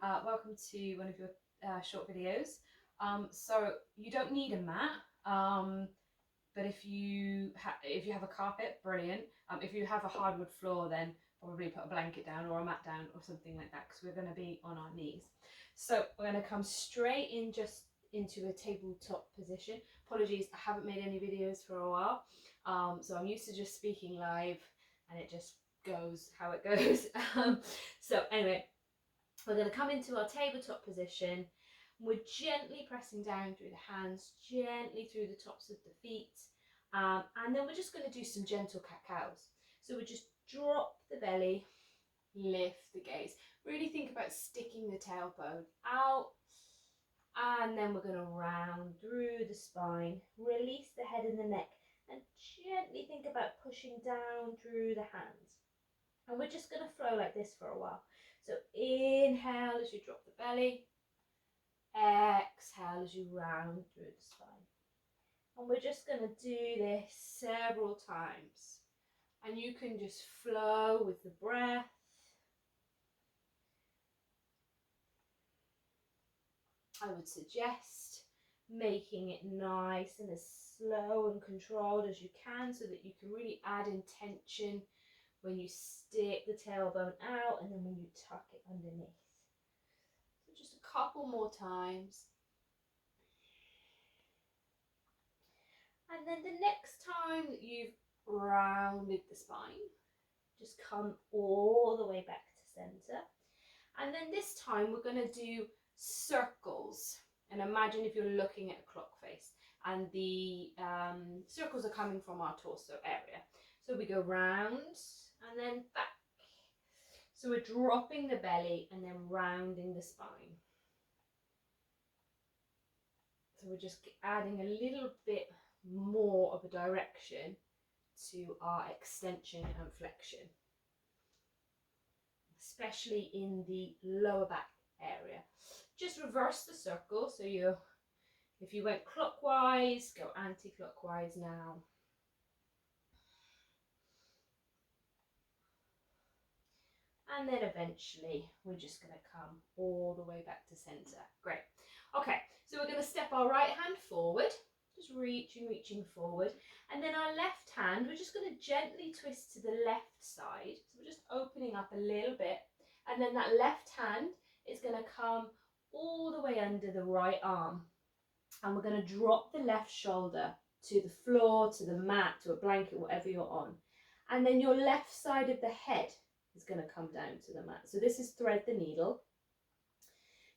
Welcome to one of your short videos. So you don't need a mat, but if you have a carpet, brilliant. If you have a hardwood floor, then probably put a blanket down or a mat down or something like that, because we're going to be on our knees. So we're going to come straight in, just into a tabletop position. Apologies, I haven't made any videos for a while, so I'm used to just speaking live, and it just goes how it goes. So anyway. We're going to come into our tabletop position. We're gently pressing down through the hands, gently through the tops of the feet. And then we're just going to do some gentle cat-cows. So we just drop the belly, lift the gaze. Really think about sticking the tailbone out. And then we're going to round through the spine, release the head and the neck, and gently think about pushing down through the hands. And we're just going to flow like this for a while. So inhale as you drop the belly, exhale as you round through the spine. And we're just going to do this several times. And you can just flow with the breath. I would suggest making it nice and as slow and controlled as you can, so that you can really add intention when you stick the tailbone out and then when you tuck it underneath. So just a couple more times. And then the next time that you've rounded the spine, just come all the way back to center. And then this time we're going to do circles. And imagine if you're looking at a clock face and the circles are coming from our torso area. So we go round and then back. So we're dropping the belly and then rounding the spine. So we're just adding a little bit more of a direction to our extension and flexion, especially in the lower back area. Just reverse the circle. So if you went clockwise, go anti-clockwise now. And then eventually we're just going to come all the way back to center. Great. Okay, so we're going to step our right hand forward, just reaching forward. And then our left hand, we're just going to gently twist to the left side. So we're just opening up a little bit. And then that left hand is going to come all the way under the right arm. And we're going to drop the left shoulder to the floor, to the mat, to a blanket, whatever you're on. And then your left side of the head is going to come down to the mat. So this is thread the needle.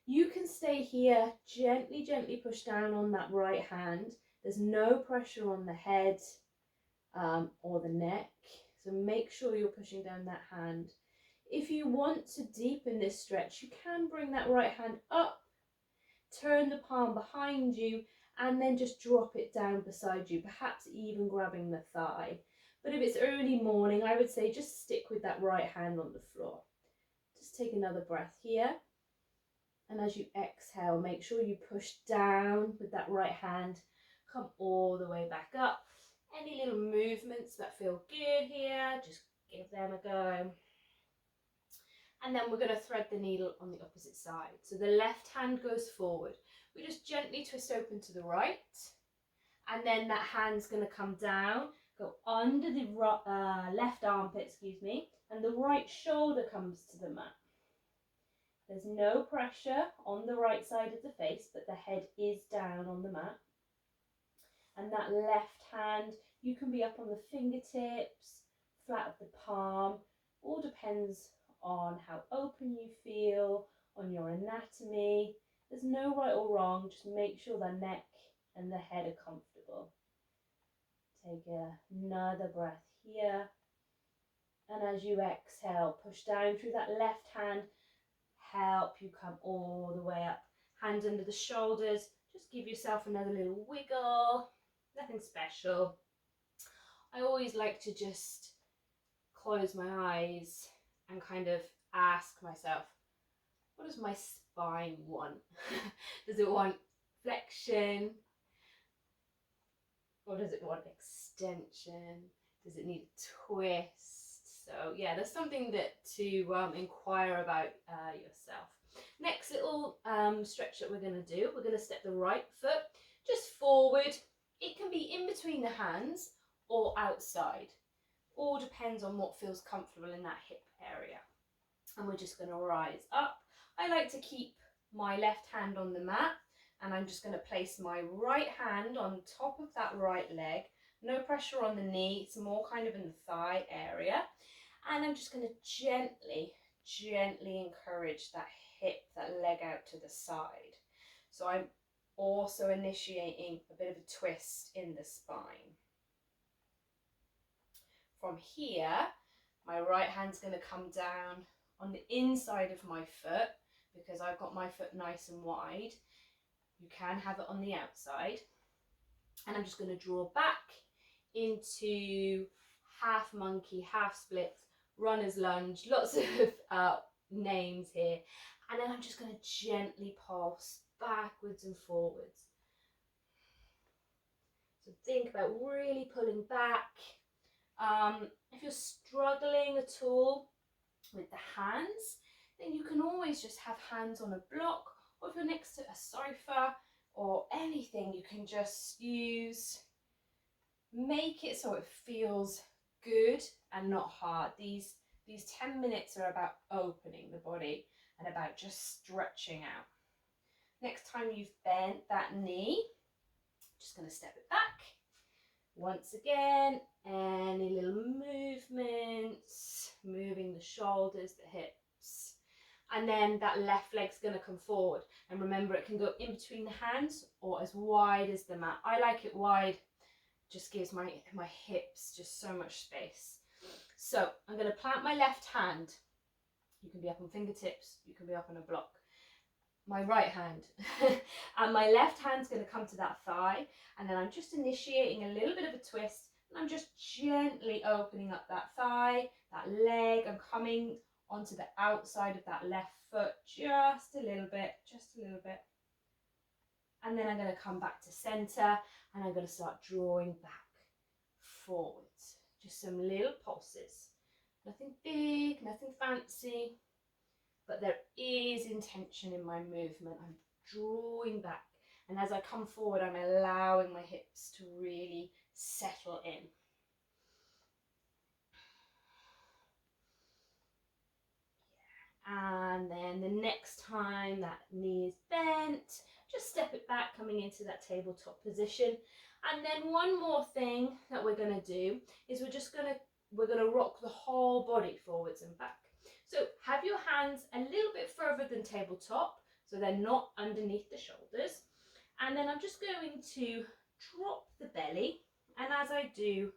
You can stay here, gently push down on that right hand. There's no pressure on the head or the neck. So make sure you're pushing down that hand. If you want to deepen this stretch, you can bring that right hand up, turn the palm behind you, and then just drop it down beside you, perhaps even grabbing the thigh. But if it's early morning, I would say just stick with that right hand on the floor. Just take another breath here. And as you exhale, make sure you push down with that right hand. Come all the way back up. Any little movements that feel good here, just give them a go. And then we're going to thread the needle on the opposite side. So the left hand goes forward. We just gently twist open to the right. And then that hand's going to come down, go under the left armpit, and the right shoulder comes to the mat. There's no pressure on the right side of the face, but the head is down on the mat. And that left hand, you can be up on the fingertips, flat of the palm, all depends on how open you feel, on your anatomy. There's no right or wrong, just make sure the neck and the head are comfortable. Take another breath here. And as you exhale, push down through that left hand, help you come all the way up. Hands under the shoulders, just give yourself another little wiggle, nothing special. I always like to just close my eyes and kind of ask myself, what does my spine want? Does it want flexion? Or does it want extension? Does it need a twist? So yeah, there's something that to inquire about yourself. Next little stretch that we're going to do, we're going to step the right foot just forward. It can be in between the hands or outside. All depends on what feels comfortable in that hip area. And we're just going to rise up. I like to keep my left hand on the mat, and I'm just going to place my right hand on top of that right leg. No pressure on the knee, it's more kind of in the thigh area. And I'm just going to gently encourage that hip, that leg out to the side. So I'm also initiating a bit of a twist in the spine. From here, my right hand's going to come down on the inside of my foot because I've got my foot nice and wide. You can have it on the outside. And I'm just going to draw back into half monkey, half splits, runner's lunge, lots of names here. And then I'm just going to gently pulse backwards and forwards. So think about really pulling back. If you're struggling at all with the hands, then you can always just have hands on a block, or if you're next to a sofa or anything, you can just make it so it feels good and not hard. These 10 minutes are about opening the body and about just stretching out. Next time you've bent that knee, just going to step it back. Once again, any little movements, moving the shoulders, the hips. And then that left leg's going to come forward. And remember, it can go in between the hands or as wide as the mat. I like it wide, just gives my hips just so much space. So I'm going to plant my left hand. You can be up on fingertips, you can be up on a block. My right hand and my left hand's going to come to that thigh, and then I'm just initiating a little bit of a twist, and I'm just gently opening up that thigh, that leg. I'm coming onto the outside of that left foot just a little bit, and then I'm going to come back to center, and I'm going to start drawing back forwards. Just some little pulses, nothing big, nothing fancy. But there is intention in my movement. I'm drawing back. And as I come forward, I'm allowing my hips to really settle in. And then the next time that knee is bent, just step it back, coming into that tabletop position. And then one more thing that we're going to do is we're going to rock the whole body forwards and back. So have your hands a little bit further than tabletop, so they're not underneath the shoulders. And then I'm just going to drop the belly, and as I do,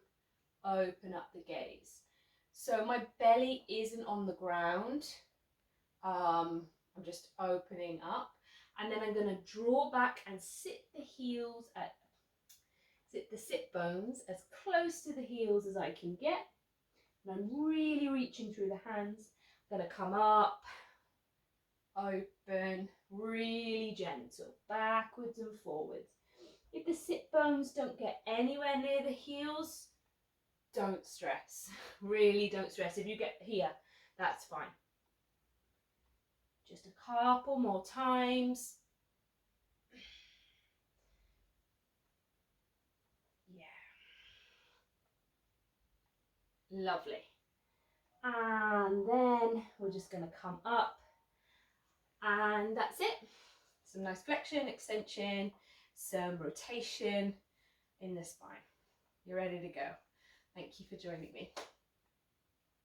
open up the gaze. So my belly isn't on the ground. I'm just opening up, and then I'm going to draw back and sit the sit bones as close to the heels as I can get. And I'm really reaching through the hands. Going to come up, open, really gentle, backwards and forwards. If the sit bones don't get anywhere near the heels, don't stress. Really don't stress. If you get here, that's fine. Just a couple more times. Yeah. Lovely. And then we're just going to come up, and that's it. Some nice flexion, extension, some rotation in the spine. You're ready to go. Thank you for joining me.